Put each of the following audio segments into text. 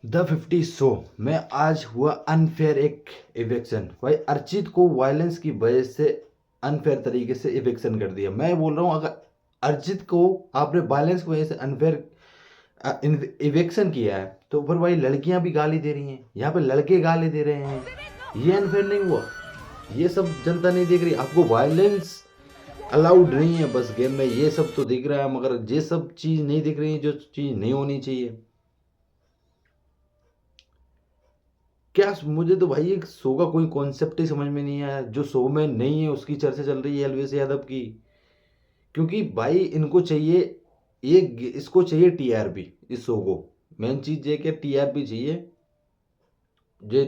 The 50 show में आज हुआ अनफेयर एक इवेक्शन। भाई अर्चित को वायलेंस की वजह से अनफेयर तरीके से इवेक्शन कर दिया। मैं बोल रहा हूँ अगर अर्चित को आपने वायलेंस की वजह से अनफेयर इवेक्शन किया है तो फिर भाई लड़कियां भी गाली दे रही हैं, यहाँ पे लड़के गाली दे रहे हैं, ये अनफेयर नहीं हुआ? ये सब जनता नहीं देख रही? आपको वायलेंस अलाउड नहीं है बस गेम में, ये सब तो दिख रहा है मगर ये सब चीज़ नहीं दिख रही है जो चीज़ नहीं होनी चाहिए। क्या मुझे तो भाई एक शो का कोई कॉन्सेप्ट ही समझ में नहीं आया। जो शो में नहीं है उसकी चर्चा चल रही है एलवीएस यादव की, क्योंकि भाई इनको चाहिए एक, इसको चाहिए टीआरपी। इस शो को मेन चीज ये कि टीआरपी चाहिए। ये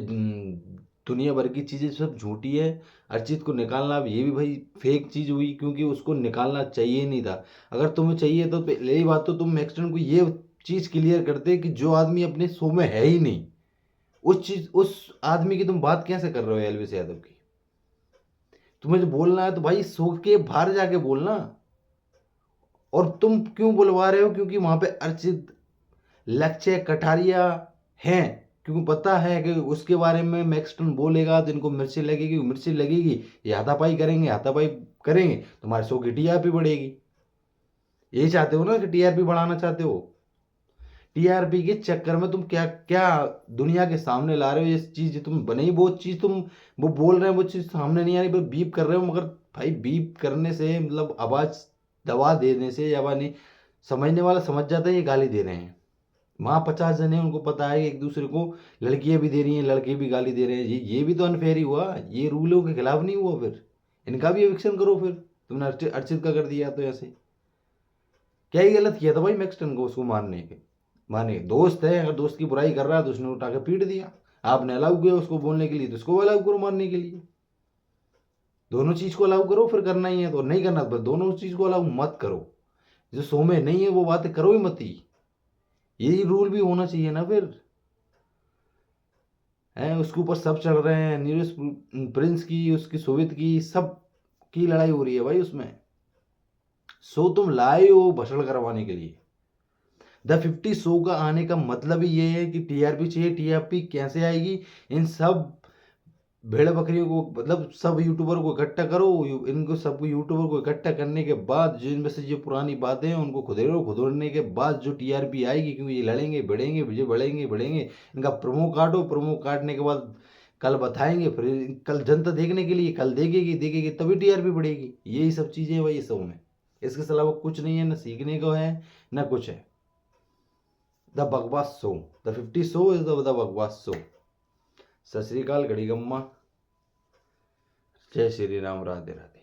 दुनिया भर की चीजें सब झूठी है। अर्चित को निकालना अब ये भी भाई फेक चीज हुई, क्योंकि उसको निकालना चाहिए नहीं था। अगर तुम्हें चाहिए तो पहली बात तो तुम एक्सटेंड को ये चीज क्लियर करते कि जो आदमी अपने शो में है ही नहीं, उस आदमी की तुम बात कैसे कर रहे हो एलवीस यादव की? तुम्हें जो बोलना है तो भाई शो के बाहर जाके बोलना। और तुम क्यों बुलवा रहे हो? क्योंकि वहां पे अर्चित, लक्ष्य कटारिया हैं, क्योंकि पता है कि उसके बारे में मैक्सटन बोलेगा तो इनको मिर्ची लगेगी, मिर्ची लगेगी, ये हाथापाई करेंगे, हाथापाई करेंगे, तुम्हारे शो की टीआरपी बढ़ेगी। यही चाहते हो ना कि टीआरपी बढ़ाना चाहते हो? टीआरपी के चक्कर में तुम क्या क्या दुनिया के सामने ला रहे हो? ये चीज तुम बने, वो चीज तुम वो बोल रहे हैं, वो चीज सामने नहीं आ रही, बीप कर रहे हो। मगर भाई बीप करने से मतलब आवाज दबा देने से या नहीं, समझने वाला समझ जाता है ये गाली दे रहे हैं। वहां 50 जने हैं, उनको पता है कि एक दूसरे को लड़कियां भी दे रही हैं, लड़के भी गाली दे रहे हैं। ये भी तो अनफेयर ही हुआ, ये रूलों के खिलाफ नहीं हुआ? फिर इनका भी एविक्शन करो। फिर तुमने अर्चित का कर दिया तो ऐसे क्या ही गलत किया था भाई मैक्सटन को उसको मारने के? माने दोस्त है, अगर दोस्त की बुराई कर रहा है तो उसने उठा के पीट दिया। आपने अलाउ किया उसको बोलने के लिए तो उसको अलाउ करो मारने के लिए। दोनों चीज को अलाउ करो। फिर करना ही है तो नहीं करना तो दोनों चीज को अलाउ मत करो। जो शो में नहीं है वो बातें करो ही मत ही। यही रूल भी होना चाहिए ना फिर। है उसके ऊपर सब चढ़ रहे हैं, नीरज प्रिंस की, उसकी सोवित की, सब की लड़ाई हो रही है भाई उसमें। शो तुम लाए हो भसड़ करवाने के लिए। द 50 शो का आने का मतलब ही ये है कि टीआरपी चाहिए। टीआरपी कैसे आएगी? इन सब भेड़ बकरियों को, मतलब सब यूट्यूबर को इकट्ठा करो। इनको सबको यूट्यूबर को इकट्ठा करने के बाद जो इनमें से जो पुरानी बातें हैं उनको खुदेड़ो। खुदेड़ने के बाद जो टीआरपी आएगी, क्योंकि ये लड़ेंगे बढ़ेंगे, विजय बढ़ेंगे बढ़ेंगे, इनका प्रोमो काटो। प्रोमो काटने के बाद कल बताएंगे, फिर कल जनता देखने के लिए कल देखेगी, देखेगी तभी टीआरपी बढ़ेगी। यही सब चीजें हैं भाई सब में। इसके अलावा कुछ नहीं है, ना सीखने को है ना कुछ है। द बकवास show, the 50 show is the बकवास शो। सत श्रीकाल, घड़ी गम्मा, जय श्री राम, राधे राधे।